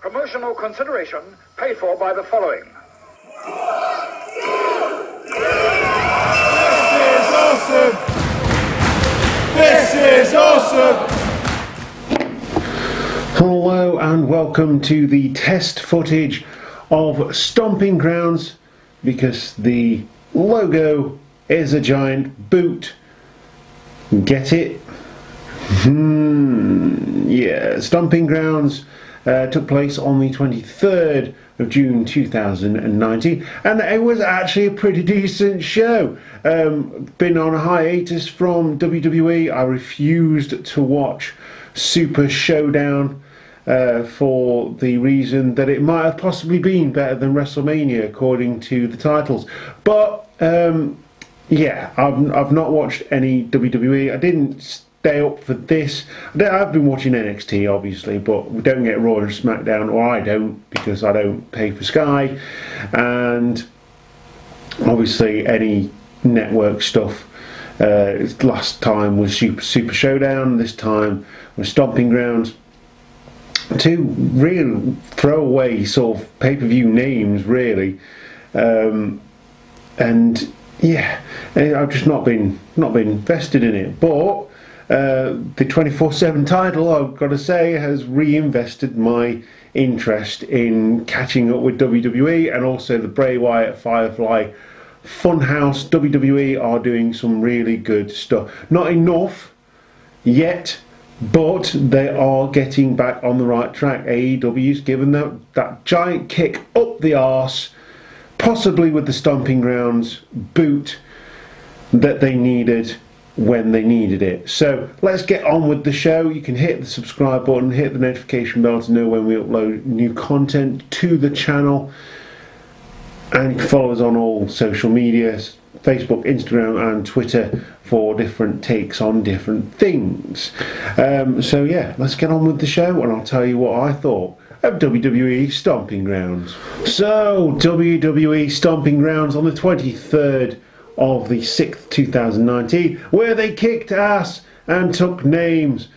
Promotional consideration paid for by the following. This is awesome! Hello and welcome to the test footage of Stomping Grounds, because the logo is a giant boot. Get it? Yeah, Stomping Grounds took place on the 23rd of June 2019, and it was actually a pretty decent show. Been on a hiatus from WWE. I refused to watch Super Showdown for the reason that it might have possibly been better than WrestleMania according to the titles. But yeah, I've not watched any WWE. I didn't stay up for this. I've been watching NXT obviously, but we don't get Raw and SmackDown, or I don't, because I don't pay for Sky, and obviously any network stuff. Last time was Super Showdown, this time was Stomping Grounds. Two real throwaway sort of pay-per-view names really, and yeah, I've just not been invested in it. But the 24/7 title, I've got to say, has reinvested my interest in catching up with WWE, and also the Bray Wyatt Firefly Funhouse. WWE are doing some really good stuff. Not enough yet, but they are getting back on the right track. AEW's given that giant kick up the arse, possibly with the Stomping Grounds boot that they needed when they needed it. So let's get on with the show. You can hit the subscribe button, hit the notification bell to know when we upload new content to the channel, and you can follow us on all social media, Facebook, Instagram and Twitter, for different takes on different things. So yeah, let's get on with the show, and I'll tell you what I thought of WWE Stomping Grounds. So WWE Stomping Grounds on the 23rd of the 6th 2019, where they kicked ass and took names.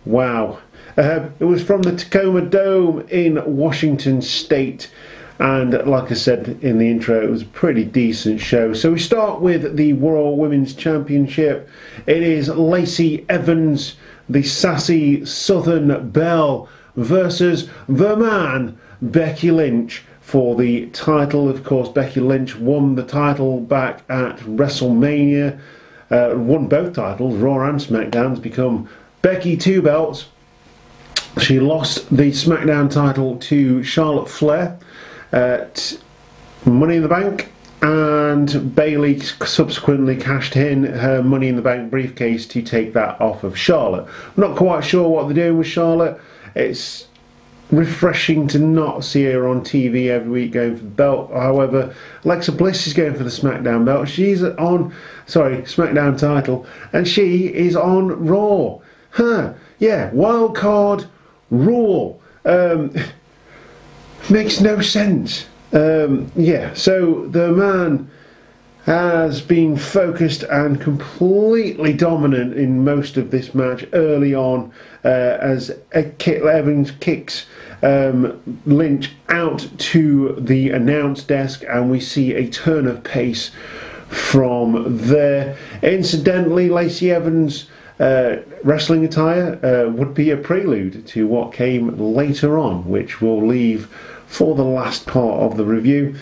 Wow. It was from the Tacoma Dome in Washington State, and like I said in the intro, it was a pretty decent show. So we start with the Raw Women's Championship. It is Lacey Evans, the sassy Southern Belle, versus the man, Becky Lynch, for the title. Of course, Becky Lynch won the title back at WrestleMania, won both titles, Raw and SmackDown, to become Becky Two Belts. She lost the SmackDown title to Charlotte Flair at Money in the Bank, and Bayley subsequently cashed in her Money in the Bank briefcase to take that off of Charlotte. I'm not quite sure what they're doing with Charlotte. It's refreshing to not see her on TV every week going for the belt. However, Alexa Bliss is going for the SmackDown belt. She's on, SmackDown title, and she is on Raw. Yeah, wild card Raw. Makes no sense. Yeah, so the man has been focused and completely dominant in most of this match early on, as Evans kicks Lynch out to the announce desk, and we see a turn of pace from there. Incidentally, Lacey Evans' wrestling attire would be a prelude to what came later on, which we'll leave for the last part of the review.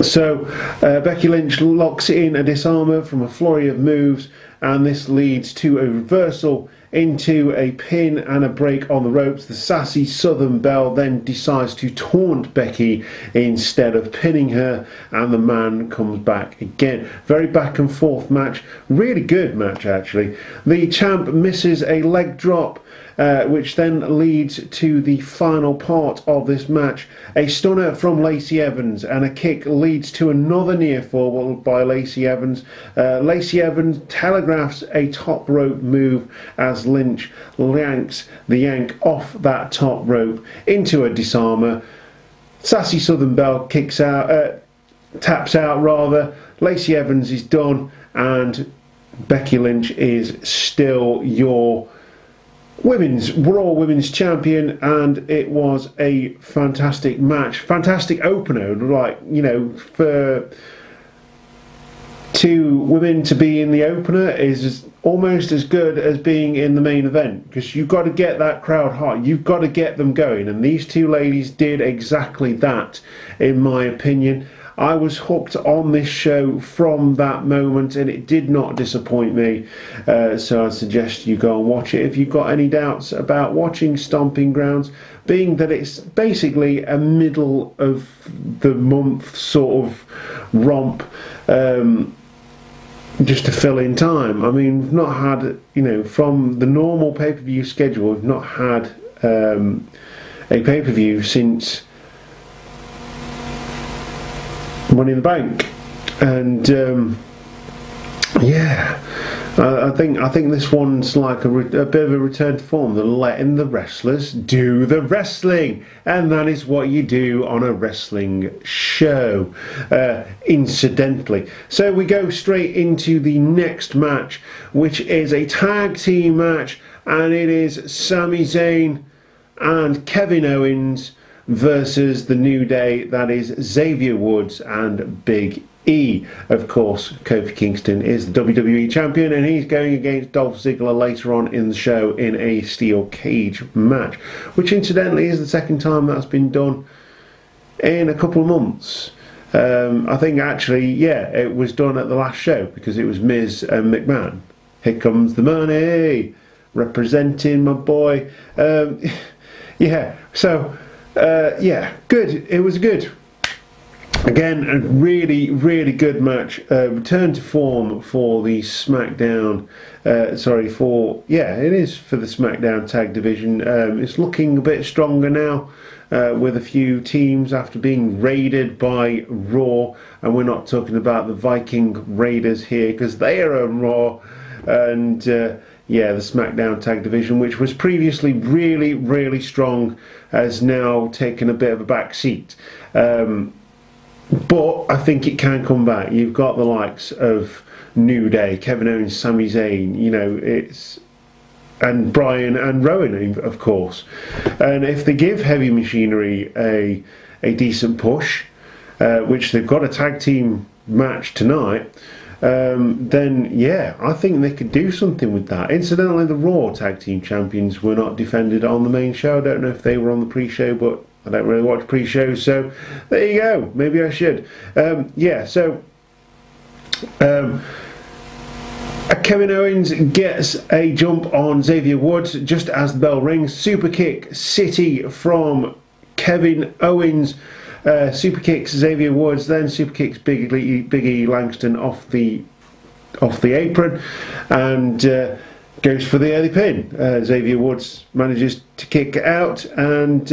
So Becky Lynch locks in a disarmer from a flurry of moves, and this leads to a reversal into a pin and a break on the ropes. The sassy Southern Belle then decides to taunt Becky instead of pinning her, and the man comes back again. Very back and forth match, really good match actually. The champ misses a leg drop, which then leads to the final part of this match. A stunner from Lacey Evans, and a kick leads to another near fall by Lacey Evans. Lacey Evans telegraphs a top rope move as Lynch yanks the yank off that top rope into a disarmer. Sassy Southern Belle kicks out, taps out rather. Lacey Evans is done, and Becky Lynch is still your Raw Women's Champion, and it was a fantastic match, fantastic opener. Like, you know, for two women to be in the opener is almost as good as being in the main event, because you've got to get that crowd hot, you've got to get them going, and these two ladies did exactly that, in my opinion. I was hooked on this show from that moment, and it did not disappoint me. So I suggest you go and watch it if you've got any doubts about watching Stomping Grounds, being that it's basically a middle of the month sort of romp, just to fill in time. I mean, we've not had, you know, from the normal pay-per-view schedule, we've not had a pay-per-view since Money in the Bank, and yeah, I think this one's like a bit of a return to form. They're letting the wrestlers do the wrestling, and that is what you do on a wrestling show, incidentally. So we go straight into the next match, which is a tag team match, and it is Sami Zayn and Kevin Owens versus the New Day, that is Xavier Woods and Big E. Of course, Kofi Kingston is the WWE Champion, and he's going against Dolph Ziggler later on in the show in a steel cage match, which incidentally is the second time that's been done in a couple of months. I think actually, yeah, it was done at the last show, because it was Miz and McMahon. Here comes the money, representing my boy. Yeah, so yeah, good. It was good. Again, a really, really good match. Return to form for the SmackDown. It is for the SmackDown Tag Division. It's looking a bit stronger now, with a few teams after being raided by Raw, and we're not talking about the Viking Raiders here, because they are on Raw, and yeah, the SmackDown Tag Division, which was previously really, really strong, has now taken a bit of a back seat. But I think it can come back. You've got the likes of New Day, Kevin Owens, Sami Zayn, you know, and Bryan and Rowan, of course. And if they give Heavy Machinery a decent push, which they've got a tag team match tonight, then yeah, I think they could do something with that. Incidentally, the Raw Tag Team Champions were not defended on the main show. I don't know if they were on the pre-show, but I don't really watch pre-shows, so there you go. Maybe I should. Yeah, so Kevin Owens gets a jump on Xavier Woods just as the bell rings. Super kick city from Kevin Owens. Super kicks Xavier Woods, then super kicks Big E Langston off the apron, and goes for the early pin. Xavier Woods manages to kick out, and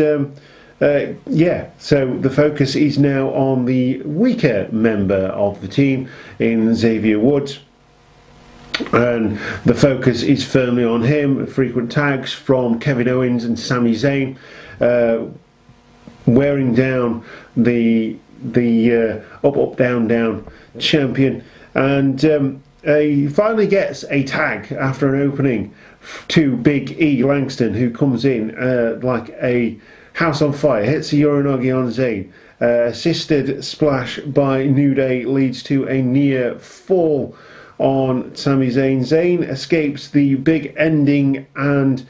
yeah, so the focus is now on the weaker member of the team in Xavier Woods, and the focus is firmly on him. Frequent tags from Kevin Owens and Sami Zayn, wearing down the up down down champion, and he finally gets a tag after an opening to Big E Langston, who comes in like a house on fire, hits a Uranagi on Zayn. Assisted splash by New Day leads to a near fall on Sami Zayn. Zayn escapes the big ending and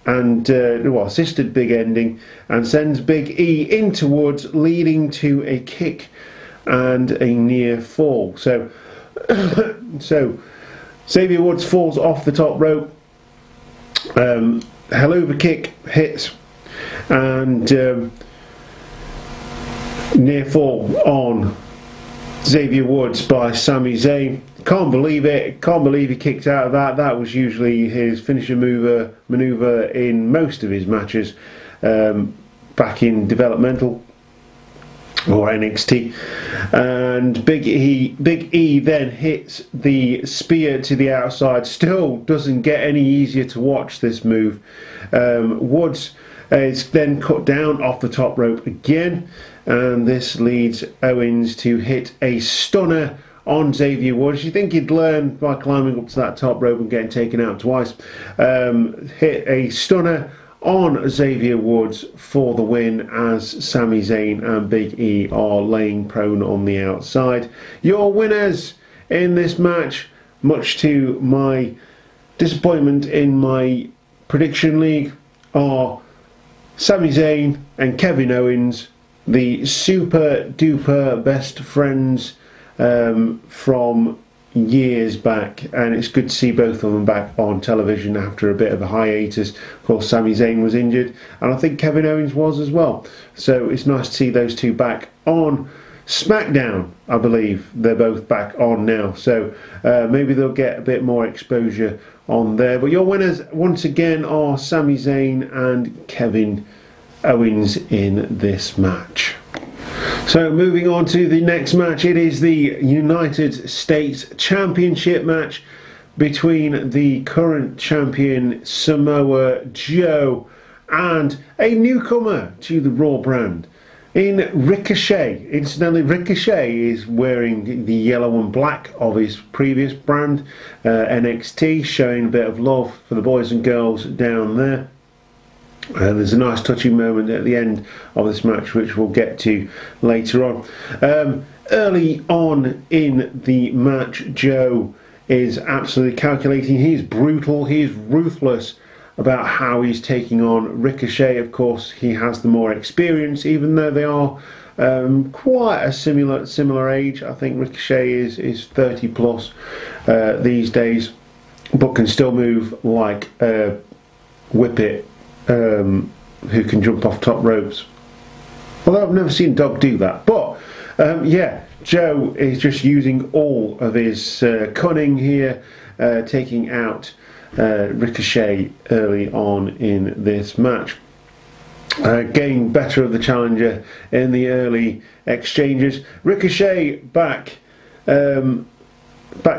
assisted big ending, and sends Big E into Woods, leading to a kick and a near fall. So, so Xavier Woods falls off the top rope. Helluva kick hits, and near fall on Xavier Woods by Sami Zayn. Can't believe it. Can't believe he kicked out of that. That was usually his finisher maneuver in most of his matches back in developmental or NXT. And Big E then hits the spear to the outside. Still doesn't get any easier to watch this move. Woods is then cut down off the top rope again, and this leads Owens to hit a stunner on Xavier Woods. You think he'd learn by climbing up to that top rope and getting taken out twice. Hit a stunner on Xavier Woods for the win, as Sami Zayn and Big E are laying prone on the outside. Your winners in this match, much to my disappointment in my prediction league, are Sami Zayn and Kevin Owens, the super duper best friends from years back, and it's good to see both of them back on television after a bit of a hiatus. Of course, Sami Zayn was injured, and I think Kevin Owens was as well, so it's nice to see those two back on SmackDown. I believe they're both back on now, so maybe they'll get a bit more exposure on there. But your winners once again are Sami Zayn and Kevin Owens in this match. So moving on to the next match, it is the United States Championship match between the current champion Samoa Joe and a newcomer to the Raw brand in Ricochet. Incidentally, Ricochet is wearing the yellow and black of his previous brand, NXT, showing a bit of love for the boys and girls down there. There's a nice touching moment at the end of this match, which we'll get to later on. Early on in the match, Joe is absolutely calculating. He's brutal, he's ruthless about how he's taking on Ricochet. Of course, he has the more experience, even though they are quite a similar age. I think Ricochet is 30 plus these days, but can still move like Whippet, who can jump off top ropes. Although I've never seen Dog do that. But yeah, Joe is just using all of his cunning here, taking out Ricochet early on in this match. Getting better of the challenger in the early exchanges. Ricochet back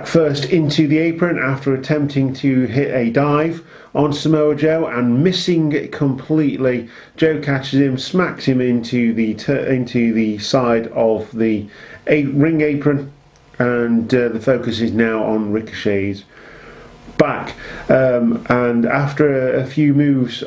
first into the apron after attempting to hit a dive on Samoa Joe and missing completely. Joe catches him, smacks him into the side of the ring apron, and the focus is now on Ricochet's back. And after a few moves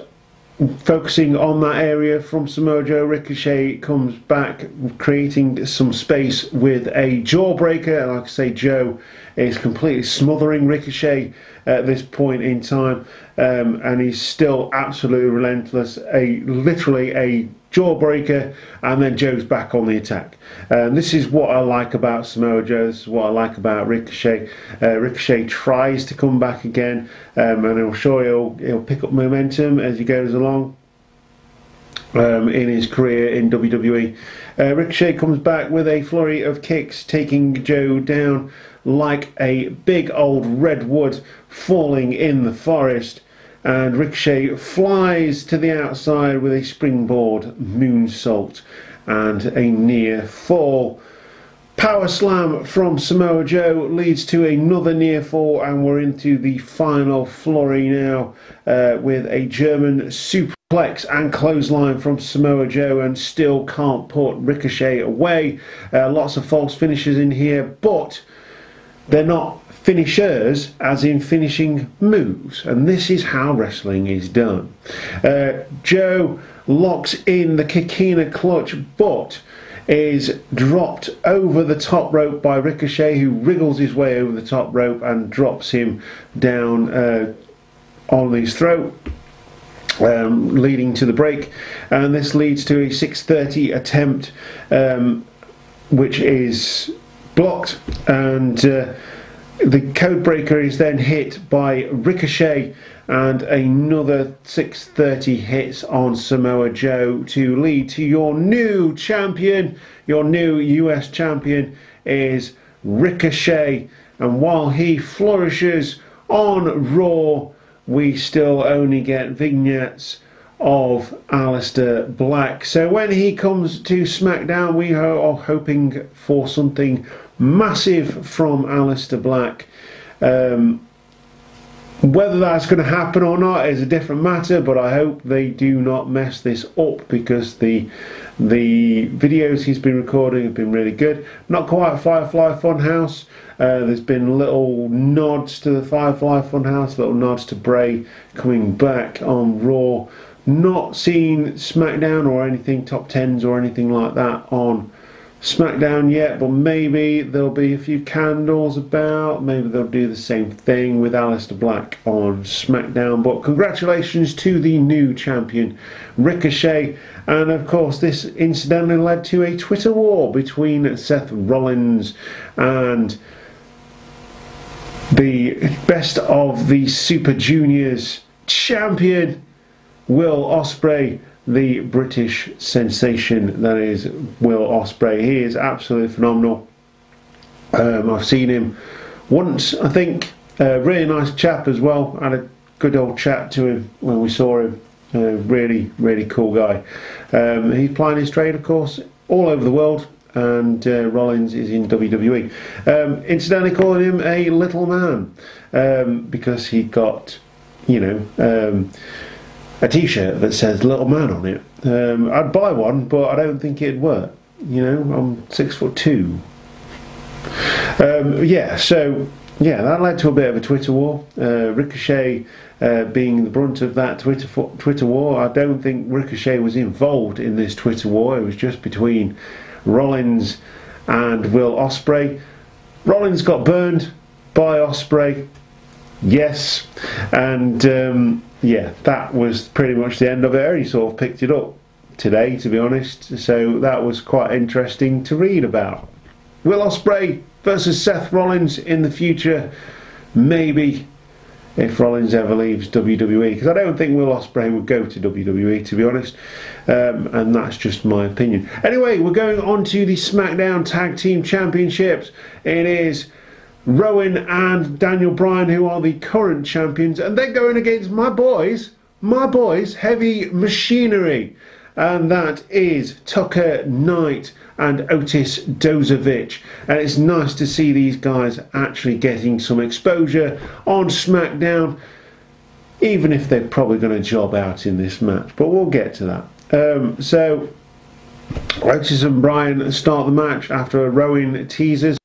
focusing on that area from Samoa Joe, Ricochet comes back, creating some space with a jawbreaker. And like I say, Joe is completely smothering Ricochet at this point in time, and he's still absolutely relentless. Literally a jawbreaker, and then Joe's back on the attack. This is what I like about Samoa Joe. This is what I like about Ricochet. Ricochet tries to come back again, and I'm sure he'll pick up momentum as he goes along in his career in WWE. Ricochet comes back with a flurry of kicks, taking Joe down like a big old redwood falling in the forest, and Ricochet flies to the outside with a springboard moonsault and a near fall. Power slam from Samoa Joe leads to another near fall, and we're into the final flurry now with a German suplex and clothesline from Samoa Joe, and still can't put Ricochet away. Lots of false finishes in here, but they're not finishers as in finishing moves, and this is how wrestling is done. Joe locks in the Kikina clutch, but is dropped over the top rope by Ricochet, who wriggles his way over the top rope and drops him down on his throat, leading to the break. And this leads to a 630 attempt, which is blocked, and the code breaker is then hit by Ricochet, and another 630 hits on Samoa Joe to lead to your new champion. Your new US champion is Ricochet, and while he flourishes on Raw, we still only get vignettes of Aleister Black. So when he comes to SmackDown, we are hoping for something massive from Aleister Black. Whether that's going to happen or not is a different matter, but I hope they do not mess this up, because the videos he's been recording have been really good. Not quite Firefly Funhouse. There's been little nods to the Firefly Funhouse, little nods to Bray coming back on Raw. Not seen SmackDown or anything, top 10s or anything like that on SmackDown yet, but maybe there'll be a few candles about. Maybe they'll do the same thing with Aleister Black on SmackDown. But congratulations to the new champion, Ricochet. And of course, this incidentally led to a Twitter war between Seth Rollins and the best of the Super Juniors champion, Will Ospreay, the British sensation that is Will Ospreay. He is absolutely phenomenal. I've seen him once, I think. Really nice chap as well. Had a good old chat to him when we saw him. Really, really cool guy. He's plying his trade, of course, all over the world, and Rollins is in WWE. Incidentally, calling him a little man, because he got, you know, a t-shirt that says little man on it. I'd buy one, but I don't think it'd work. You know, I'm 6'2". Yeah, so yeah, that led to a bit of a Twitter war. Ricochet being the brunt of that Twitter war. I don't think Ricochet was involved in this Twitter war. It was just between Rollins and Will Ospreay. Rollins got burned by Ospreay, yes, and yeah, that was pretty much the end of it. I only sort of picked it up today, to be honest, so that was quite interesting to read about. Will Ospreay versus Seth Rollins in the future, maybe, if Rollins ever leaves WWE, because I don't think Will Ospreay would go to WWE, to be honest, and that's just my opinion. Anyway, we're going on to the SmackDown Tag Team Championships. It is Rowan and Daniel Bryan who are the current champions, and they're going against my boys, Heavy Machinery, and that is Tucker Knight and Otis Dozovich. And it's nice to see these guys actually getting some exposure on SmackDown, even if they're probably going to job out in this match, but we'll get to that. So Otis and Bryan start the match after a Rowan teasers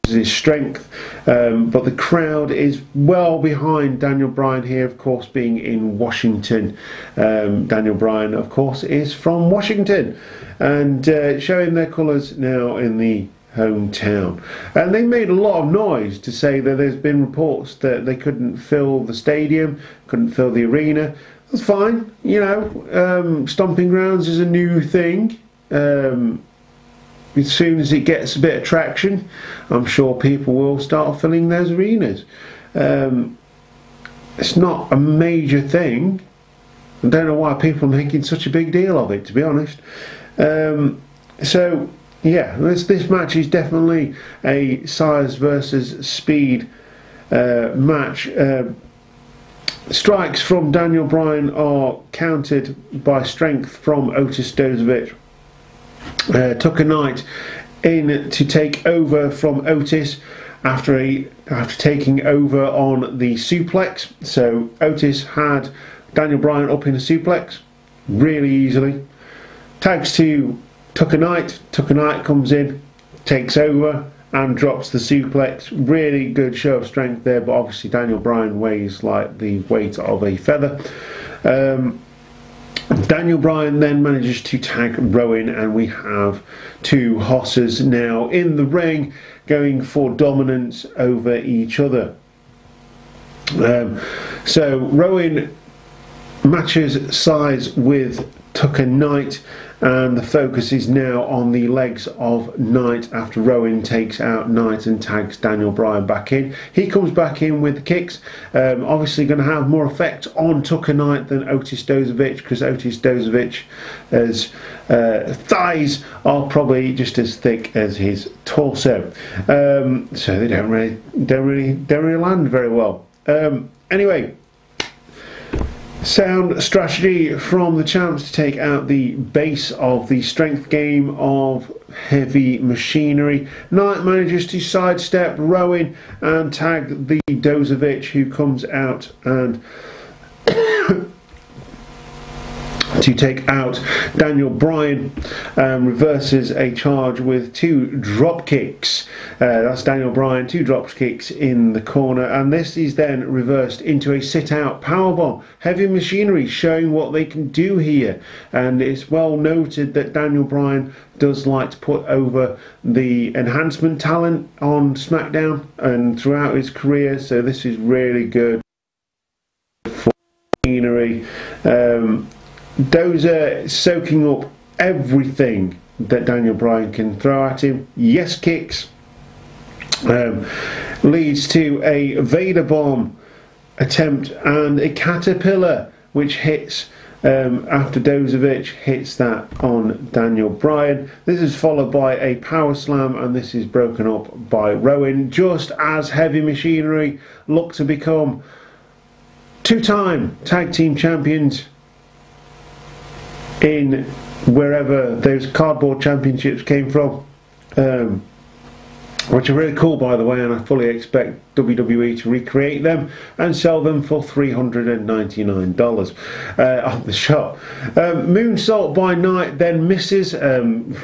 his strength, but the crowd is well behind Daniel Bryan here, of course, being in Washington. Daniel Bryan, of course, is from Washington, and showing their colours now in the hometown. And they made a lot of noise to say that there's been reports that they couldn't fill the stadium, couldn't fill the arena. That's fine, you know. Stomping Grounds is a new thing. As soon as it gets a bit of traction, I'm sure people will start filling those arenas. It's not a major thing. I don't know why people are making such a big deal of it, to be honest. So yeah, this match is definitely a size versus speed match. Strikes from Daniel Bryan are countered by strength from Otis Dozovich. Tucker Knight in to take over from Otis after taking over on the suplex. So Otis had Daniel Bryan up in a suplex really easily. Tags to Tucker Knight. Tucker Knight comes in, takes over and drops the suplex. Really good show of strength there, but obviously Daniel Bryan weighs like the weight of a feather. Daniel Bryan then manages to tag Rowan, and we have two hosses now in the ring going for dominance over each other. So Rowan matches size with Tucker Knight, and the focus is now on the legs of Knight after Rowan takes out Knight and tags Daniel Bryan back in. He comes back in with the kicks, obviously going to have more effect on Tucker Knight than Otis Dozovich, because Otis Dozovich's thighs are probably just as thick as his torso, so they don't really land very well. Anyway, Sound strategy from the champs to take out the base of the strength game of Heavy Machinery. Knight manages to sidestep Rowan and tag the Dozovic, who comes out and to take out Daniel Bryan, reverses a charge with 2 drop kicks. That's Daniel Bryan, 2 drop kicks in the corner, and this is then reversed into a sit-out powerbomb. Heavy Machinery showing what they can do here, and it's well noted that Daniel Bryan does like to put over the enhancement talent on SmackDown and throughout his career, so this is really good for Machinery. Dozer soaking up everything that Daniel Bryan can throw at him. Yes kicks. Leads to a Vader bomb attempt and a caterpillar which hits after Dozovic hits that on Daniel Bryan. This is followed by a power slam, and this is broken up by Rowan just as Heavy Machinery look to become 2-time tag team champions in wherever those cardboard championships came from, which are really cool, by the way, and I fully expect WWE to recreate them and sell them for $399 on the shop. Moonsault by Knight then misses.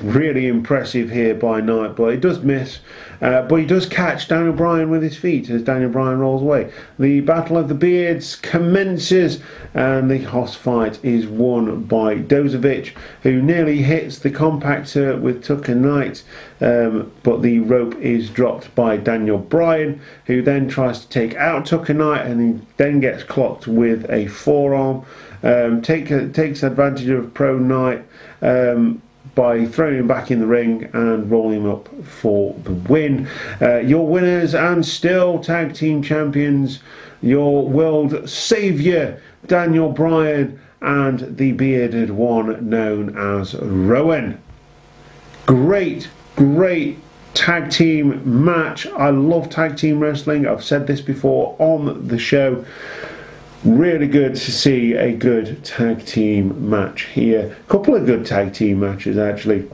Really impressive here by Knight, but it does miss. But he does catch Daniel Bryan with his feet as Daniel Bryan rolls away. The Battle of the Beards commences, and the Hoss fight is won by Dozovic, who nearly hits the compactor with Tucker Knight, but the rope is dropped by Daniel Bryan, who then tries to take out Tucker Knight, and he then gets clocked with a forearm. Takes advantage of Pro Knight by throwing him back in the ring and rolling him up for the win. Your winners and still tag team champions, your world saviour Daniel Bryan and the bearded one known as Rowan. Great tag team match. I love tag team wrestling. I've said this before on the show. Really good to see a good tag team match here. A couple of good tag team matches actually,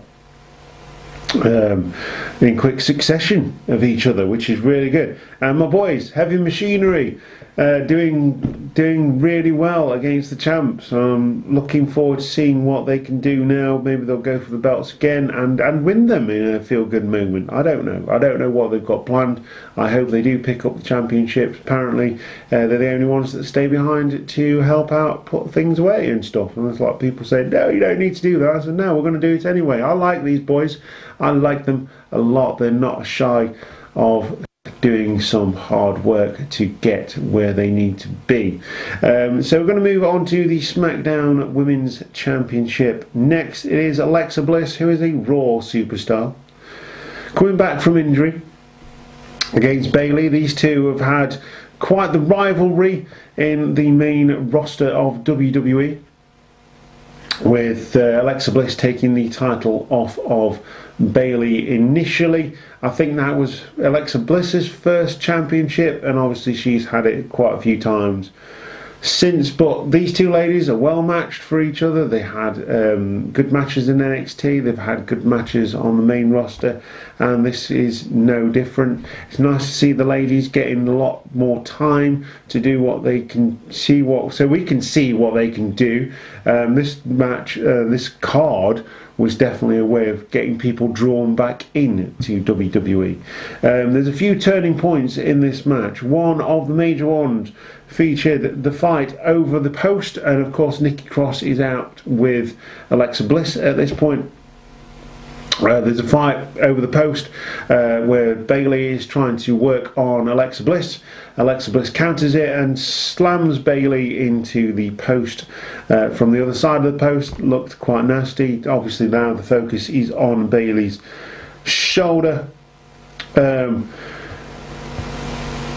in quick succession of each other, which is really good. And my boys, Heavy Machinery, doing really well against the champs. Looking forward to seeing what they can do now. Maybe they'll go for the belts again and win them in a feel-good moment. I don't know what they've got planned. I hope they do pick up the championships. Apparently they're the only ones that stay behind to help out, put things away and stuff. And there's a lot of people saying, no, you don't need to do that. I said, no, we're going to do it anyway. I like these boys. I like them a lot. They're not shy of doing some hard work to get where they need to be. So we're going to move on to the SmackDown Women's Championship. Next it is Alexa Bliss, who is a Raw superstar, coming back from injury against Bayley. These two have had quite the rivalry in the main roster of WWE, with Alexa Bliss taking the title off of Bayley initially. I think that was Alexa Bliss's first championship, and obviously she's had it quite a few times since, but these two ladies are well matched for each other. They had good matches in NXT, they've had good matches on the main roster, and this is no different. It's nice to see the ladies getting a lot more time to do what they can see, so we can see what they can do. This match, this card was definitely a way of getting people drawn back in to WWE. There's a few turning points in this match. One of the major ones featured the fight over the post, and of course Nikki Cross is out with Alexa Bliss at this point. There's a fight over the post where Bayley is trying to work on Alexa Bliss. Alexa Bliss counters it and slams Bayley into the post from the other side of the post. Looked quite nasty. Obviously now the focus is on Bayley's shoulder.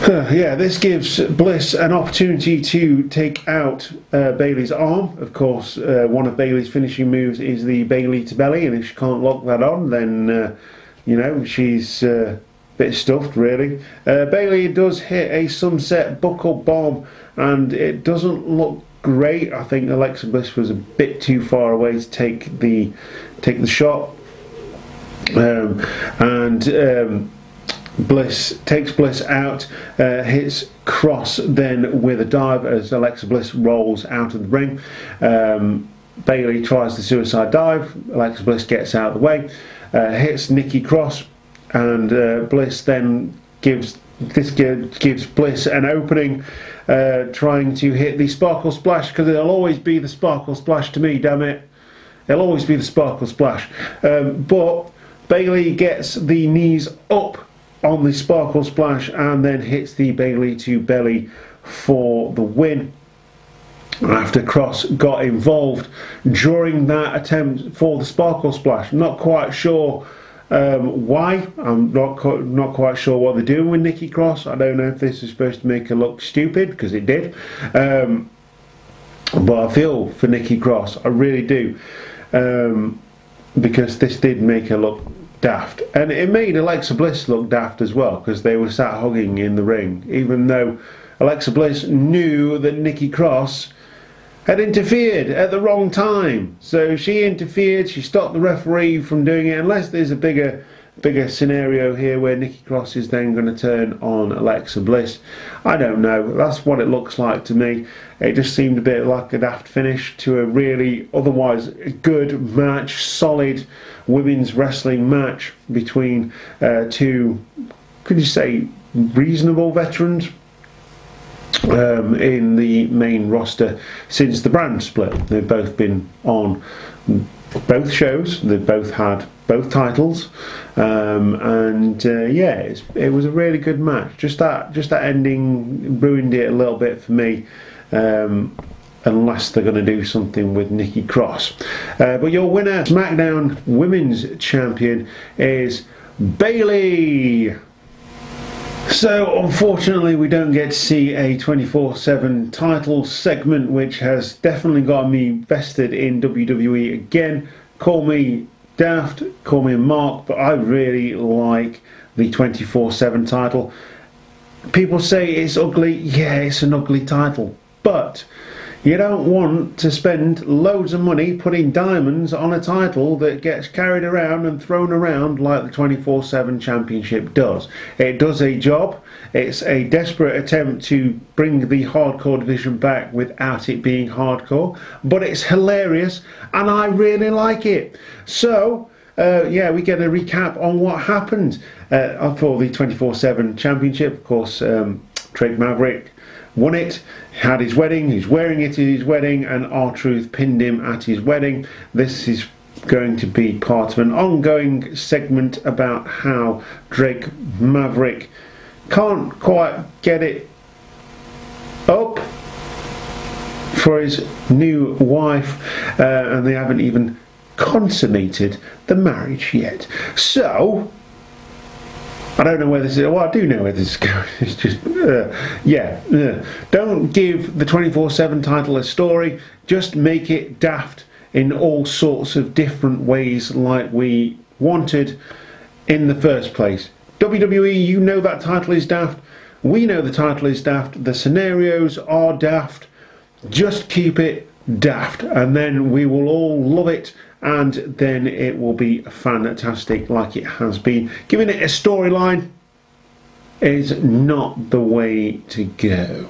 Yeah, this gives Bliss an opportunity to take out Bayley's arm. Of course, one of Bayley's finishing moves is the Bayley to belly, and if she can't lock that on, then you know, she's a bit stuffed, really. Bayley does hit a sunset buckle bomb, and it doesn't look great. I think Alexa Bliss was a bit too far away to take the shot, and Bliss takes Bliss out, hits Cross then with a dive as Alexa Bliss rolls out of the ring. Bayley tries the suicide dive. Alexa Bliss gets out of the way, hits Nikki Cross, and Bliss then gives Bliss an opening, trying to hit the Sparkle Splash, because it'll always be the Sparkle Splash to me, damn it. It'll always be the Sparkle Splash. But Bayley gets the knees up on the Sparkle Splash and then hits the Bayley to belly for the win. After Cross got involved during that attempt for the Sparkle Splash. Not quite sure why. I'm not quite sure what they're doing with Nikki Cross. I don't know if this is supposed to make her look stupid, because it did. But I feel for Nikki Cross, I really do, because this did make her look daft, and it made Alexa Bliss look daft as well, because they were sat hugging in the ring, even though Alexa Bliss knew that Nikki Cross had interfered at the wrong time. So she interfered, she stopped the referee from doing it, unless there's a bigger scenario here where Nikki Cross is then going to turn on Alexa Bliss. I don't know, that's what it looks like to me. It just seemed a bit like a daft finish to a really otherwise good match, solid women's wrestling match between two, could you say, reasonable veterans in the main roster since the brand split. They've both been on both shows, they've both had both titles, and yeah, it was a really good match. Just that ending ruined it a little bit for me, unless they're going to do something with Nikki Cross. But your winner, SmackDown Women's Champion, is Bayley. So unfortunately we don't get to see a 24/7 title segment, which has definitely got me vested in WWE again. Call me daft, call me a mark, but I really like the 24/7 title. People say it's ugly. Yeah, it's an ugly title, but you don't want to spend loads of money putting diamonds on a title that gets carried around and thrown around like the 24/7 Championship does. It does a job. It's a desperate attempt to bring the hardcore division back without it being hardcore, but it's hilarious and I really like it. So yeah, we get a recap on what happened for the 24/7 Championship. Of course, Drake Maverick won it, had his wedding, he's wearing it at his wedding, and R-Truth pinned him at his wedding. This is going to be part of an ongoing segment about how Drake Maverick can't quite get it up for his new wife, and they haven't even consummated the marriage yet. So I don't know where this is. Well, I do know where this is going. It's just, don't give the 24/7 title a story. Just make it daft in all sorts of different ways, like we wanted in the first place. WWE, you know that title is daft. We know the title is daft. The scenarios are daft. Just keep it daft, and then we will all love it, and then it will be fantastic like it has been. Giving it a storyline is not the way to go.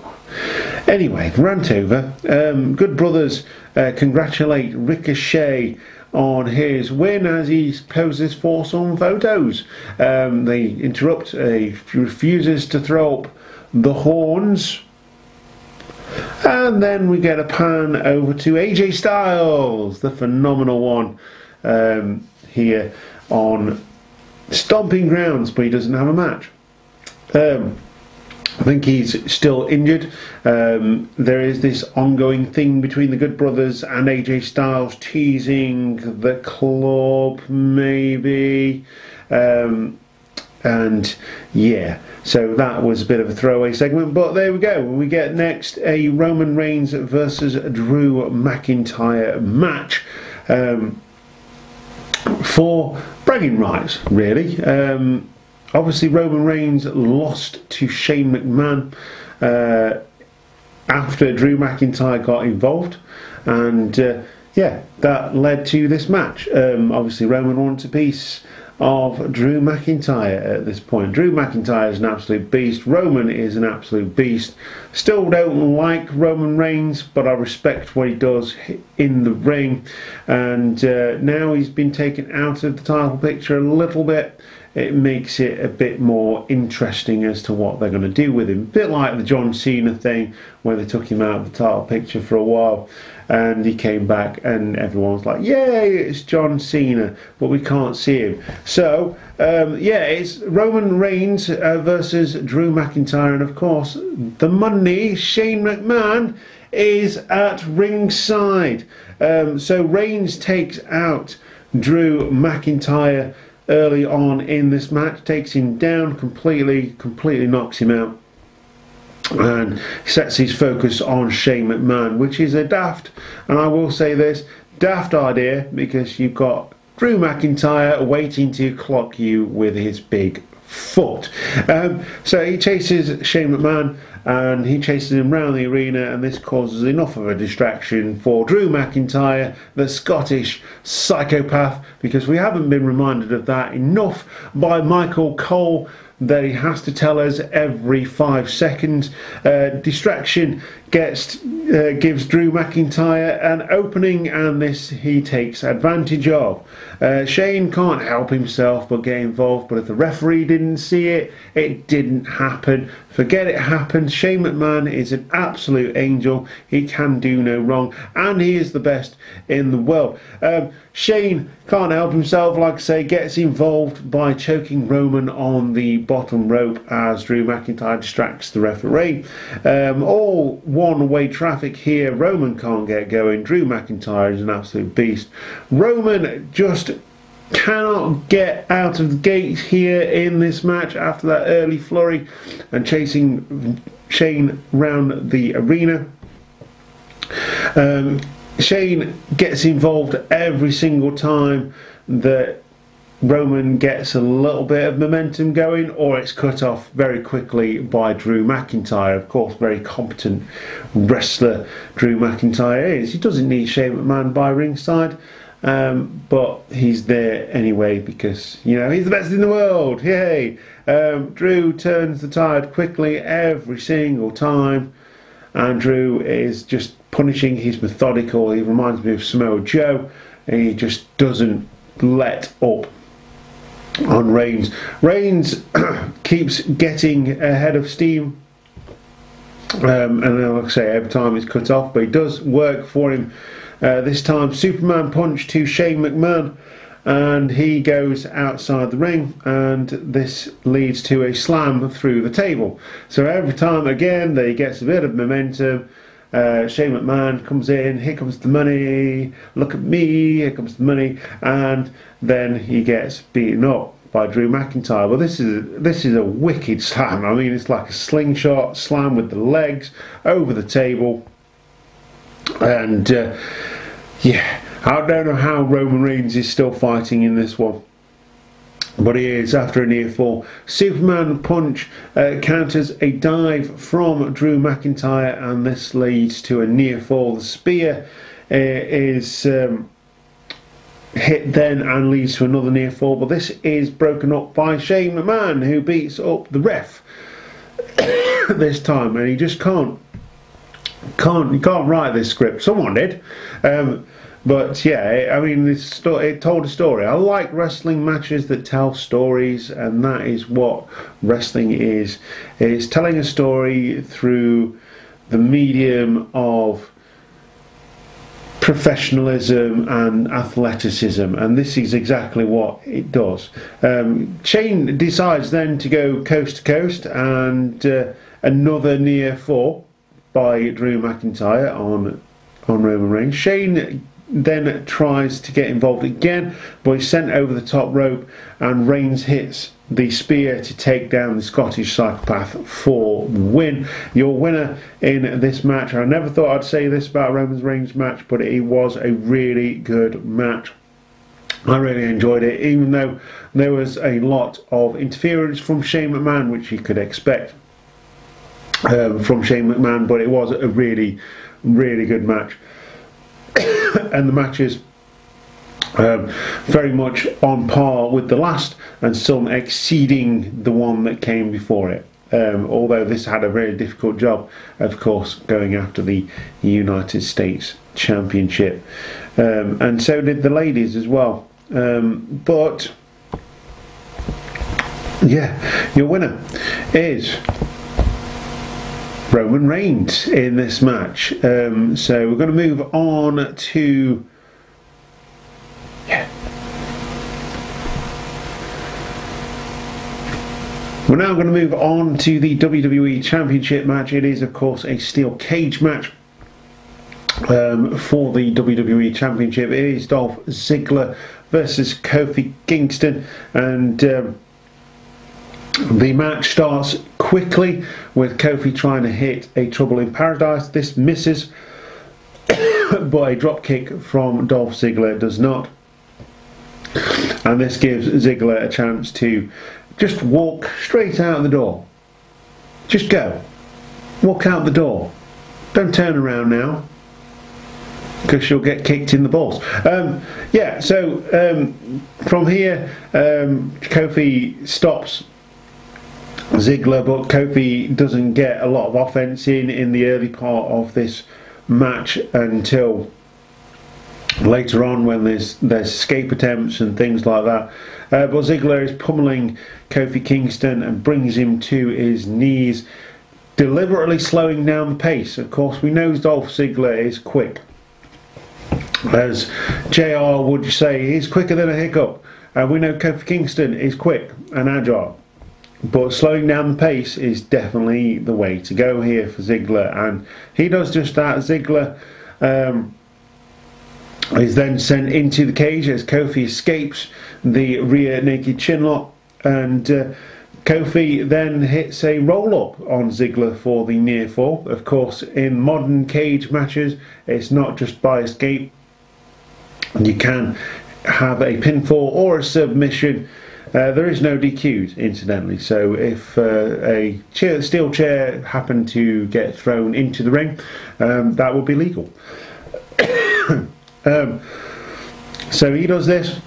Anyway, rant over. Good Brothers congratulate Ricochet on his win as he poses for some photos. They interrupt. He refuses to throw up the horns. And then we get a pan over to AJ Styles, the phenomenal one, here on Stomping Grounds, but he doesn't have a match. I think he's still injured. There is this ongoing thing between the Good Brothers and AJ Styles, teasing the club, maybe. And yeah, so that was a bit of a throwaway segment, but there we go. We get next a Roman Reigns versus Drew McIntyre match for bragging rights, really. Obviously Roman Reigns lost to Shane McMahon after Drew McIntyre got involved, and yeah, that led to this match. Obviously, Roman wants a piece of Drew McIntyre at this point. Drew McIntyre is an absolute beast. Roman is an absolute beast. Still don't like Roman Reigns, but I respect what he does in the ring. And now he's been taken out of the title picture a little bit. It makes it a bit more interesting as to what they're going to do with him. A bit like the John Cena thing, where they took him out of the title picture for a while, and he came back and everyone was like, yay, it's John Cena, but we can't see him. So yeah, it's Roman Reigns versus Drew McIntyre, and of course the Monday, Shane McMahon is at ringside. So Reigns takes out Drew McIntyre early on in this match, takes him down completely knocks him out, and sets his focus on Shane McMahon, which is a daft, and I will say this, daft idea, because you've got Drew McIntyre waiting to clock you with his big foot. So he chases Shane McMahon, and he chases him around the arena, and this causes enough of a distraction for Drew McIntyre, the Scottish psychopath, because we haven't been reminded of that enough by Michael Cole, that he has to tell us every 5 seconds. Distraction gives Drew McIntyre an opening, and this he takes advantage of. Shane can't help himself but get involved, but if the referee didn't see it, it didn't happen. Forget it happened. Shane McMahon is an absolute angel. He can do no wrong, and he is the best in the world. Shane can't help himself, like I say, gets involved by choking Roman on the bottom rope as Drew McIntyre distracts the referee. All one-way traffic here. Roman can't get going. Drew McIntyre is an absolute beast. Roman just cannot get out of the gate here in this match after that early flurry and chasing Shane round the arena. Shane gets involved every single time that Roman gets a little bit of momentum going, or it's cut off very quickly by Drew McIntyre. Of course, very competent wrestler Drew McIntyre is. He doesn't need Shane McMahon by ringside, but he's there anyway because, you know, he's the best in the world. Yay! Drew turns the tide quickly every single time, and Drew is just punishing. He's methodical. He reminds me of Samoa Joe, and he just doesn't let up on Reigns. Reigns keeps getting ahead of steam, and then, like I say, every time it's cut off, but it does work for him. This time, Superman punch to Shane McMahon, and he goes outside the ring, and this leads to a slam through the table. So every time again that he gets a bit of momentum, Shane McMahon comes in, here comes the money, look at me, here comes the money, and then he gets beaten up by Drew McIntyre. Well, this is a wicked slam. I mean, it's like a slingshot slam with the legs over the table, and yeah, I don't know how Roman Reigns is still fighting in this one, but he is after a near fall. Superman punch counters a dive from Drew McIntyre, and this leads to a near fall. The spear is hit then and leads to another near fall, but this is broken up by Shane McMahon, who beats up the ref this time, and he just can't write this script. Someone did. But yeah, I mean, it told a story. I like wrestling matches that tell stories, and that is what wrestling is. It's telling a story through the medium of professionalism and athleticism, and this is exactly what it does. Shane decides then to go coast to coast, and another near fall by Drew McIntyre on Roman Reigns. Shane then tries to get involved again, but he's sent over the top rope, and Reigns hits the spear to take down the Scottish psychopath for the win. Your winner in this match. I never thought I'd say this about Roman Reigns' match, but it was a really good match. I really enjoyed it, even though there was a lot of interference from Shane McMahon, which you could expect. from Shane McMahon, but it was a really, really good match. And the matches very much on par with the last, and some exceeding the one that came before it. Although this had a very difficult job, of course, going after the United States Championship, and so did the ladies as well. But yeah, your winner is Roman Reigns in this match. So we're going to move on to we're now going to move on to the WWE Championship match. It is, of course, a steel cage match for the WWE Championship. It is Dolph Ziggler versus Kofi Kingston, and the match starts quickly with Kofi trying to hit a Trouble in Paradise. This misses, but a drop kick from Dolph Ziggler does not, and this gives Ziggler a chance to just walk straight out the door. Just go. Walk out the door. Don't turn around now, because you'll get kicked in the balls. Yeah, so from here, Kofi stops Ziggler, but Kofi doesn't get a lot of offense in the early part of this match until later on, when there's escape attempts and things like that. But Ziggler is pummeling Kofi Kingston and brings him to his knees, deliberately slowing down the pace. Of course, we know Dolph Ziggler is quick. As JR would say, he's quicker than a hiccup. And we know Kofi Kingston is quick and agile. But slowing down the pace is definitely the way to go here for Ziggler. And he does just that. Ziggler is then sent into the cage as Kofi escapes the rear naked chinlock, and Kofi then hits a roll-up on Ziggler for the near fall. Of course, in modern cage matches, it's not just by escape. You can have a pinfall or a submission. There is no DQs, incidentally, so if a steel chair happened to get thrown into the ring, that would be legal. So he does this,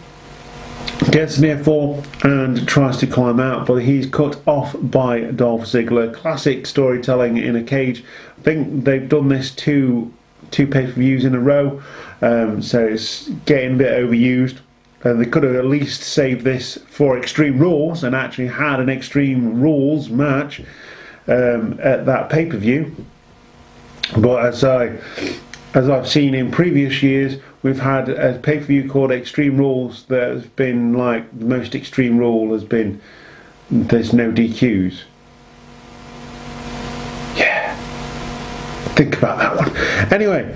gets near fall and tries to climb out, but he's cut off by Dolph Ziggler. Classic storytelling in a cage. I think they've done this two pay-per-views in a row, so it's getting a bit overused. They could have at least saved this for Extreme Rules and actually had an Extreme Rules match at that pay-per-view. But as I've seen in previous years, we've had a pay-per-view called Extreme Rules that has been like the most extreme rule has been there's no DQs. Yeah, think about that one. Anyway,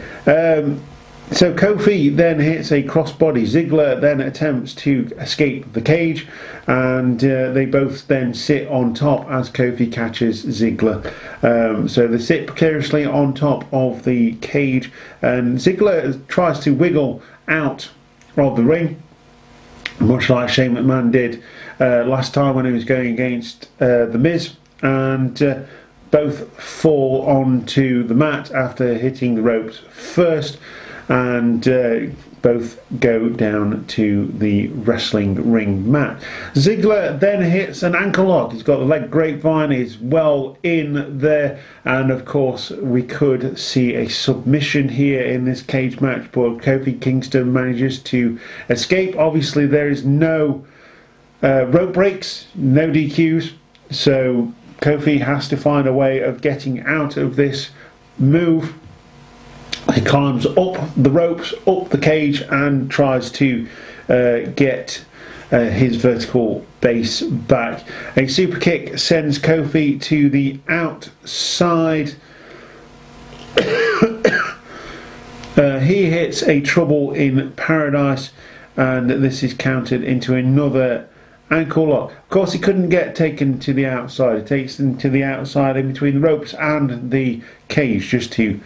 so Kofi then hits a crossbody. Ziggler then attempts to escape the cage, and they both then sit on top as Kofi catches Ziggler. So they sit precariously on top of the cage, and Ziggler tries to wiggle out of the ring, much like Shane McMahon did last time when he was going against The Miz, and both fall onto the mat after hitting the ropes first, and both go down to the wrestling ring mat. Ziggler then hits an ankle lock. He's got the leg grapevine, he's well in there, and of course we could see a submission here in this cage match, but Kofi Kingston manages to escape. Obviously there is no rope breaks, no DQs, so Kofi has to find a way of getting out of this move. He climbs up the ropes, up the cage, and tries to get his vertical base back. A super kick sends Kofi to the outside. He hits a Trouble in Paradise, and this is countered into another ankle lock. Of course, he couldn't get taken to the outside. It takes him to the outside in between the ropes and the cage, just to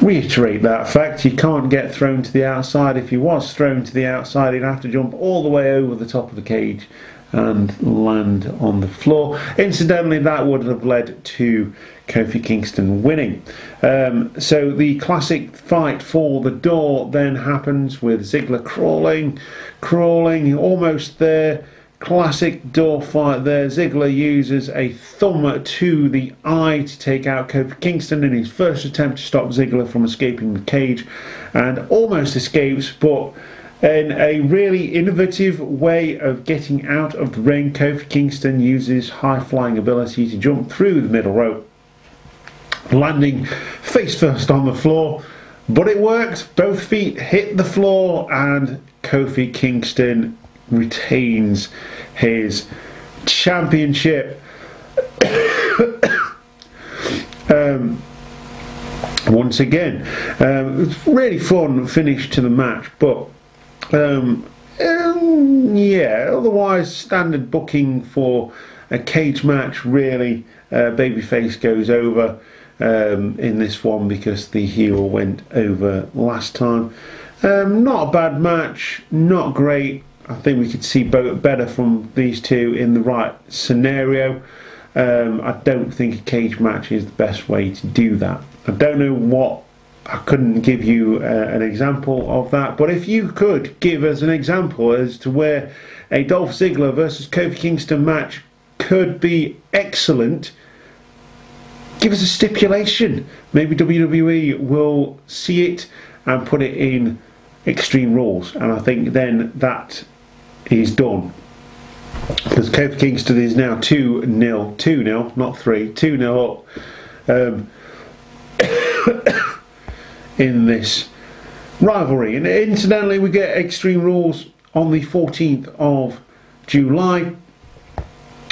reiterate that fact. You can't get thrown to the outside. If he was thrown to the outside, he'd have to jump all the way over the top of the cage and land on the floor. Incidentally, that would have led to Kofi Kingston winning. So the classic fight for the door then happens with Ziggler crawling, almost there. Classic door fight there. Ziggler uses a thumb to the eye to take out Kofi Kingston in his first attempt to stop Ziggler from escaping the cage, and almost escapes, but in a really innovative way of getting out of the ring, Kofi Kingston uses high-flying ability to jump through the middle rope, landing face first on the floor, but it worked. Both feet hit the floor and Kofi Kingston retains his championship. Once again, it's really fun finish to the match, but yeah, otherwise standard booking for a cage match. Really, babyface goes over in this one because the heel went over last time. Not a bad match, not great. I think we could see better from these two in the right scenario. I don't think a cage match is the best way to do that. I don't know what, I couldn't give you an example of that, but if you could give us an example as to where a Dolph Ziggler versus Kofi Kingston match could be excellent, give us a stipulation. Maybe WWE will see it and put it in Extreme Rules, and I think then that is done. Because Kofi Kingston is now 2-0, not 3, 2-0 up in this rivalry. And incidentally, we get Extreme Rules on the 14th of July.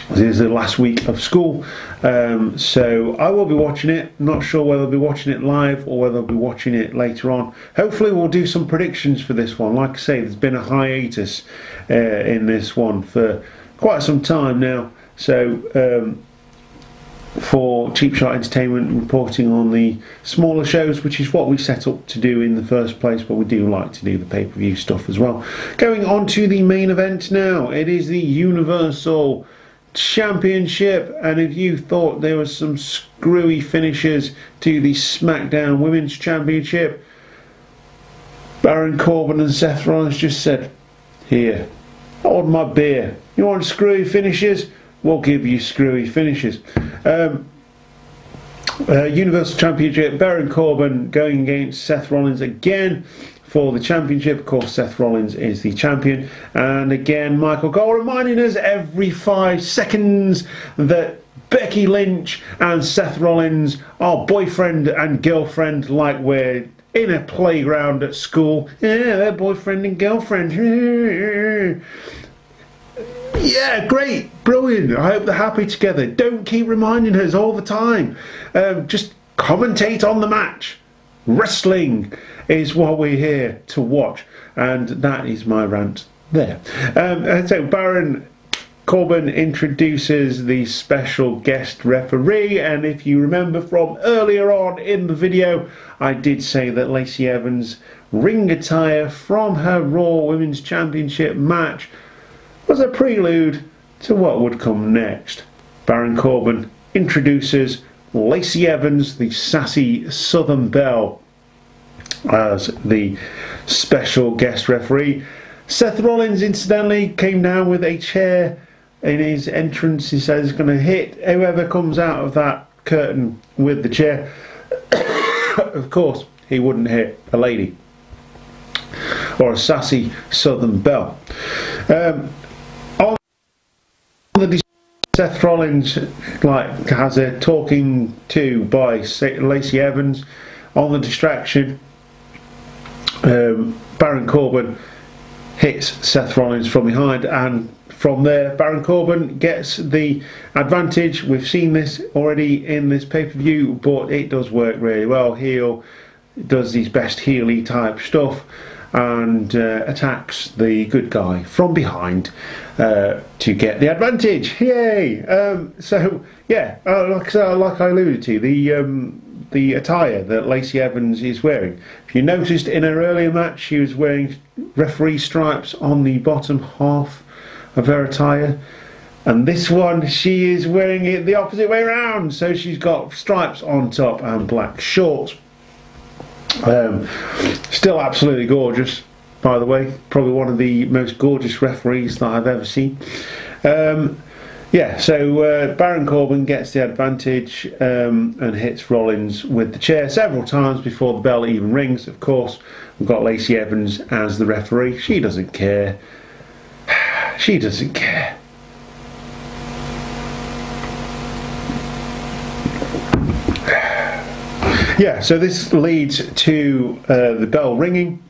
This is the last week of school, so I will be watching it. Not sure whether I'll be watching it live or whether I'll be watching it later on. Hopefully we'll do some predictions for this one. Like I say, there's been a hiatus in this one for quite some time now, so for Cheap Shot Entertainment reporting on the smaller shows, which is what we set up to do in the first place, but we do like to do the pay-per-view stuff as well. Going on to the main event now. It is the Universal Championship, and if you thought there was some screwy finishes to the SmackDown Women's Championship, Baron Corbin and Seth Rollins just said, "Here, hold my beer. You want screwy finishes? We'll give you screwy finishes." Universal Championship, Baron Corbin going against Seth Rollins again for the championship. Of course, Seth Rollins is the champion, and again Michael Cole reminding us every 5 seconds that Becky Lynch and Seth Rollins are boyfriend and girlfriend, like we're in a playground at school. Yeah, they're boyfriend and girlfriend. Yeah, great, brilliant. I hope they're happy together. Don't keep reminding us all the time. Just commentate on the match. Wrestling is what we're here to watch, and that is my rant there. So Baron Corbin introduces the special guest referee, and if you remember from earlier on in the video, I did say that Lacey Evans' ring attire from her Raw Women's Championship match was a prelude to what would come next. Baron Corbin introduces Lacey Evans, the sassy Southern Belle, as the special guest referee. Seth Rollins, incidentally, came down with a chair in his entrance. He says he's going to hit whoever comes out of that curtain with the chair. Of course, he wouldn't hit a lady or a sassy Southern Belle. On the Seth Rollins has a talking to by Lacey Evans. On the distraction, Baron Corbin hits Seth Rollins from behind, and from there Baron Corbin gets the advantage. We've seen this already in this pay-per-view, but it does work really well. Heel does his best heel-y type stuff and attacks the good guy from behind to get the advantage. Yay! So yeah, like I alluded to, the attire that Lacey Evans is wearing. If you noticed in her earlier match, she was wearing referee stripes on the bottom half of her attire. And this one, she is wearing it the opposite way around. So she's got stripes on top and black shorts. Still absolutely gorgeous, by the way. Probably one of the most gorgeous referees that I've ever seen. Yeah, so Baron Corbin gets the advantage and hits Rollins with the chair several times before the bell even rings. Of course, we've got Lacey Evans as the referee. She doesn't care. She doesn't care. Yeah, so this leads to the bell ringing,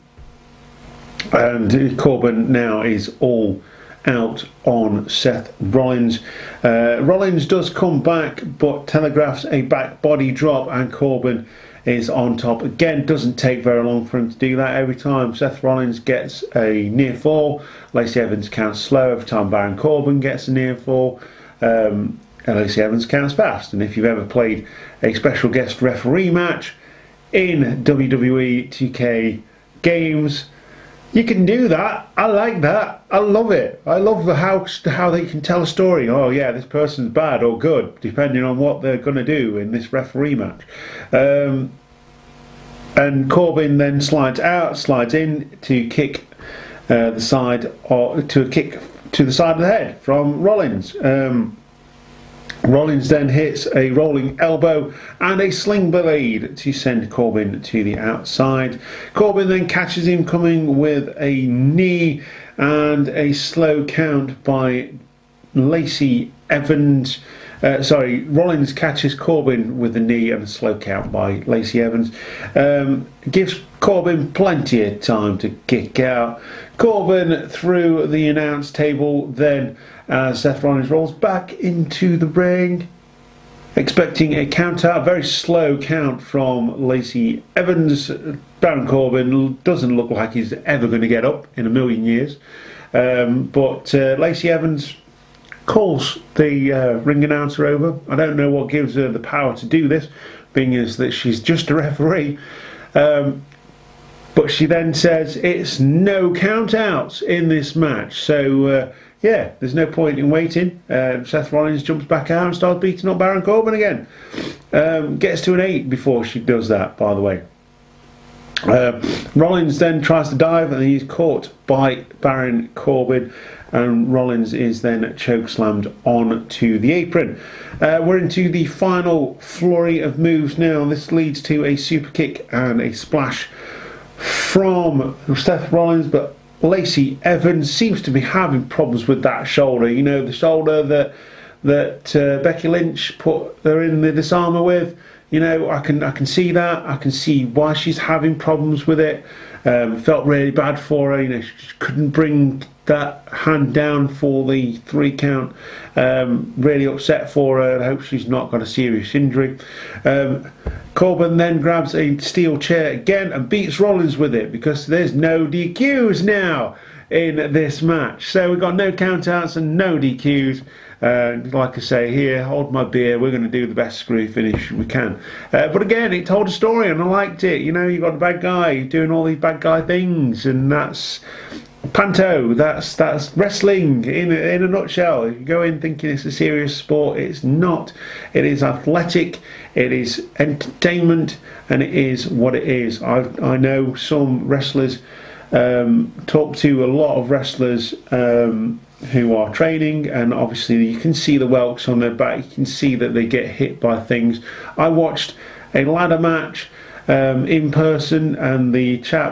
and Corbin now is all out on Seth Rollins. Rollins does come back, but telegraphs a back body drop, and Corbin is on top again. Doesn't take very long for him to do that. Every time Seth Rollins gets a near fall, Lacey Evans counts slow. Every time Baron Corbin gets a near fall, Lacey Evans counts fast. And if you've ever played a special guest referee match in WWE 2K games, you can do that. I like that. I love it. I love how they can tell a story. Oh yeah, this person's bad or good, depending on what they're going to do in this referee match. And Corbin then slides in to kick the side, or to a kick to the side of the head from Rollins. Rollins then hits a rolling elbow and a sling blade to send Corbin to the outside. Corbin then catches him coming with a knee and a slow count by Lacey Evans. Rollins catches Corbin with a knee and a slow count by Lacey Evans. Gives Corbin plenty of time to kick out. Corbin through the announce table, then Seth Rollins rolls back into the ring, expecting a count out. Very slow count from Lacey Evans. Baron Corbin doesn't look like he's ever going to get up in a million years. But Lacey Evans calls the ring announcer over. I don't know what gives her the power to do this, being as that she's just a referee. But she then says it's no count outs in this match. So yeah, there's no point in waiting. Seth Rollins jumps back out and starts beating up Baron Corbin again. Gets to an 8 before she does that, by the way. Rollins then tries to dive and he's caught by Baron Corbin, and Rollins is then chokeslammed onto the apron. We're into the final flurry of moves now. This leads to a super kick and a splash from Seth Rollins, but Lacey Evans seems to be having problems with that shoulder. You know, the shoulder that Becky Lynch put her in the disarmer with. You know, I can see that. I can see why she's having problems with it. Felt really bad for her. You know, she couldn't bring that hand down for the 3 count. Really upset for her. I hope she's not got a serious injury. Corbin then grabs a steel chair again and beats Rollins with it, because there's no DQs now in this match. So we've got no countouts and no DQs. Like I say here, hold my beer, we're going to do the best screw finish we can. But again, it told a story and I liked it. You know, you got a bad guy doing all these bad guy things, and that's Panto, that's wrestling in a nutshell. If you go in thinking it's a serious sport, it's not. It is athletic, it is entertainment, and it is what it is. I know some wrestlers, talk to a lot of wrestlers who are training, and obviously you can see the welts on their back, you can see that they get hit by things. I watched a ladder match in person, and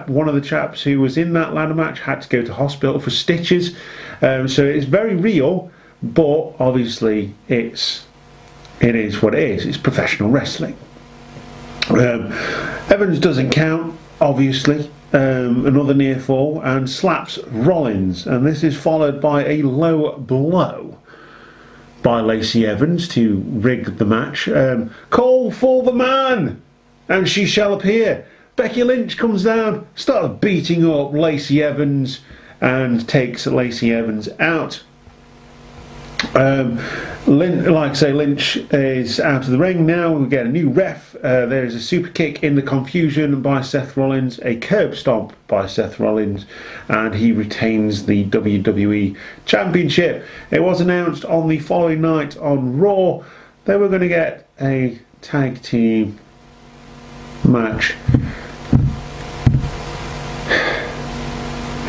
one of the chaps who was in that ladder match had to go to hospital for stitches. So it's very real, but obviously it is what it is. It's professional wrestling. Evans doesn't count, obviously. Another near fall, and slaps Rollins, and this is followed by a low blow by Lacey Evans to rig the match. Call for the man, and she shall appear. Becky Lynch comes down, starts beating up Lacey Evans, and takes Lacey Evans out. Like I say, Lynch is out of the ring now. We get a new ref. There is a super kick in the confusion by Seth Rollins, a curb stomp by Seth Rollins, and he retains the WWE Championship. It was announced on the following night on Raw they were going to get a tag team match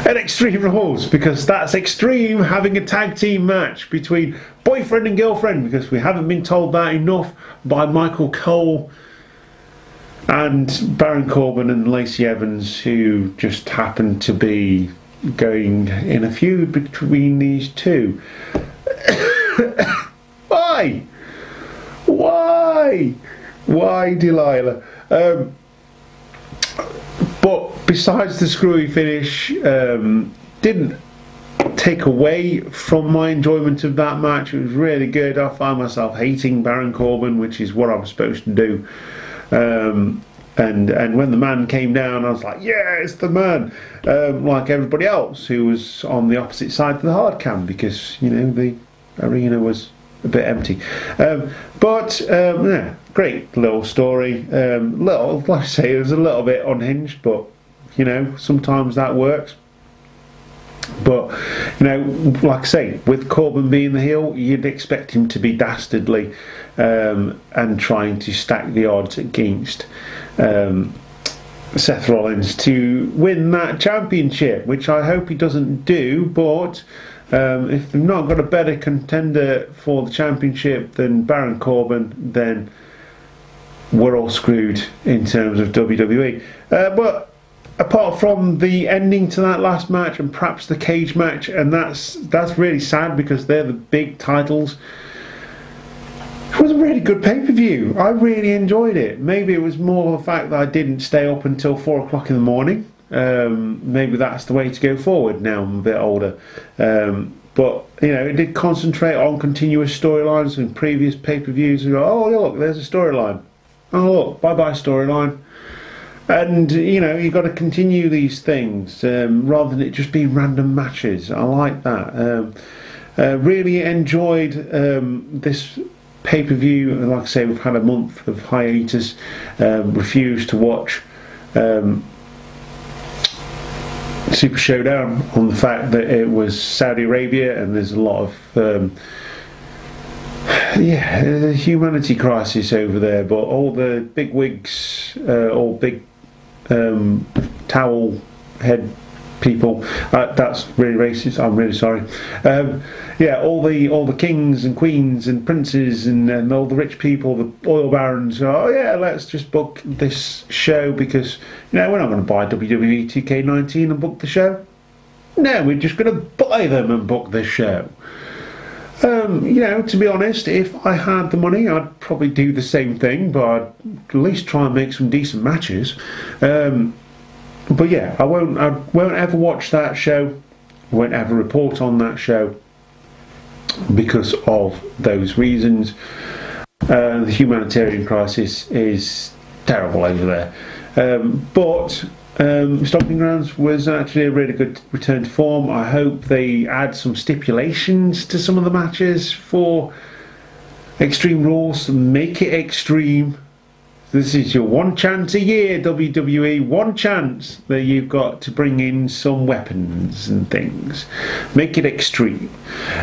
at Extreme Rules, because that's extreme, having a tag team match between boyfriend and girlfriend, because we haven't been told that enough by Michael Cole and Baron Corbin and Lacey Evans, who just happened to be going in a feud between these two. Why, Delilah? But besides the screwy finish, didn't take away from my enjoyment of that match. It was really good. I found myself hating Baron Corbin, which is what I'm supposed to do. And when the man came down, I was like, yeah, it's the man. Like everybody else who was on the opposite side of the hard cam, because, you know, the arena was a bit empty. Yeah, great little story. Like I say, it was a little bit unhinged, but you know, sometimes that works. But you know, like I say, with Corbin being the heel, you'd expect him to be dastardly and trying to stack the odds against Seth Rollins to win that championship, which I hope he doesn't do. But if they've not got a better contender for the championship than Baron Corbin, then we're all screwed in terms of WWE. But apart from the ending to that last match and perhaps the cage match, and that's really sad because they're the big titles, it was a really good pay-per-view. I really enjoyed it. Maybe it was more the fact that I didn't stay up until 4 o'clock in the morning. Maybe that's the way to go forward now I'm a bit older. But you know, it did concentrate on continuous storylines in previous pay-per-views. You go, oh look, there's a storyline. Oh look, bye-bye storyline. And you know, you've got to continue these things rather than it just being random matches. I like that. Really enjoyed this pay-per-view. Like I say, we've had a month of hiatus. Refused to watch Super Showdown on the fact that it was Saudi Arabia and there's a lot of a humanity crisis over there. But all the big wigs, all big towel head people, that's really racist, I'm really sorry. All the kings and queens and princes and all the rich people, the oil barons, oh yeah, let's just book this show because, you know, we're not going to buy WWE 2K19 and book the show. No, we're just going to buy them and book this show. You know, to be honest, if I had the money, I'd probably do the same thing, but I'd at least try and make some decent matches. But yeah, I won't ever watch that show. I won't ever report on that show because of those reasons. The humanitarian crisis is terrible over there. But Stomping Grounds was actually a really good return to form. I hope they add some stipulations to some of the matches for Extreme Rules and make it extreme. This is your one chance a year, WWE, one chance that you've got to bring in some weapons and things. Make it extreme.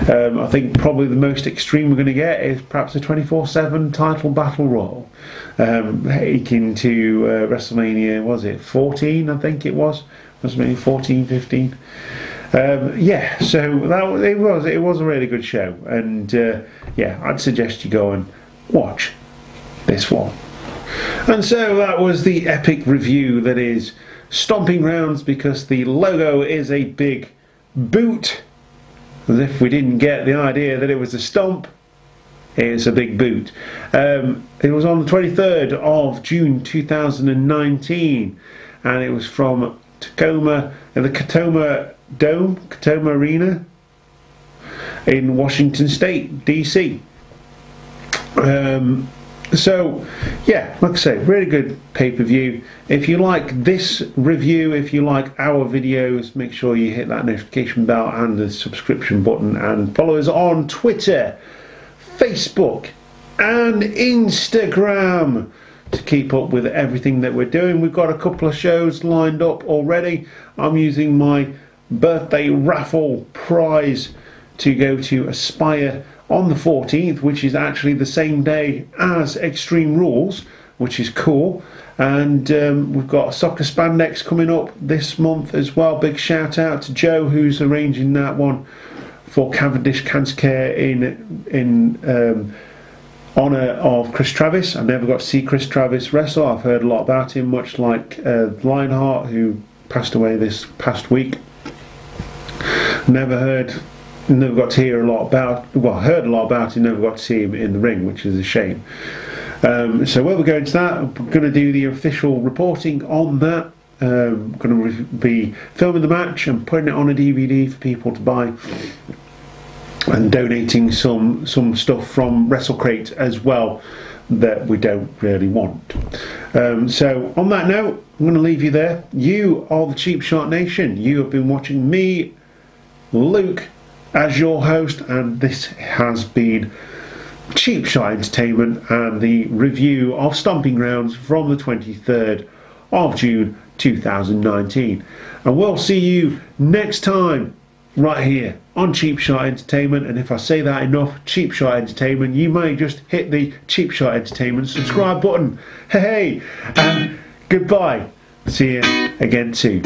I think probably the most extreme we're going to get is perhaps a 24/7 title battle royal. Taking to WrestleMania, was it 14? I think it was. WrestleMania 14, 15. So it was a really good show, and I'd suggest you go and watch this one. And so that was the epic review that is Stomping Grounds, because the logo is a big boot. As if we didn't get the idea that it was a stomp. It's a big boot. It was on the 23rd of June 2019, and it was from Tacoma, the Katoma Dome, Katoma Arena in Washington State, DC. So, yeah, like I say, really good pay-per-view. If you like this review, if you like our videos, make sure you hit that notification bell and the subscription button, and follow us on Twitter, Facebook and Instagram to keep up with everything that we're doing. We've got a couple of shows lined up already. I'm using my birthday raffle prize to go to Aspire on the 14th, which is actually the same day as Extreme Rules, which is cool. And we've got soccer spandex coming up this month as well. Big shout out to Joe, who's arranging that one for Cavendish Cancer Care in honour of Chris Travis. I never got to see Chris Travis wrestle. I've heard a lot about him, much like Lionheart, who passed away this past week. Never got to hear a lot about, well, heard a lot about him, never got to see him in the ring, which is a shame. So while we're going to that, I'm going to do the official reporting on that. I'm going to be filming the match and putting it on a DVD for people to buy, and donating some stuff from WrestleCrate as well that we don't really want. So on that note, I'm going to leave you there. You are the Cheap Shot Nation. You have been watching me, Luke, as your host, and this has been Cheap Shot Entertainment and the review of Stomping Grounds from the 23rd of June 2019. And we'll see you next time right here on Cheap Shot Entertainment. And if I say that enough, Cheap Shot Entertainment, you may just hit the Cheap Shot Entertainment subscribe button. Hey, and goodbye. See you again soon.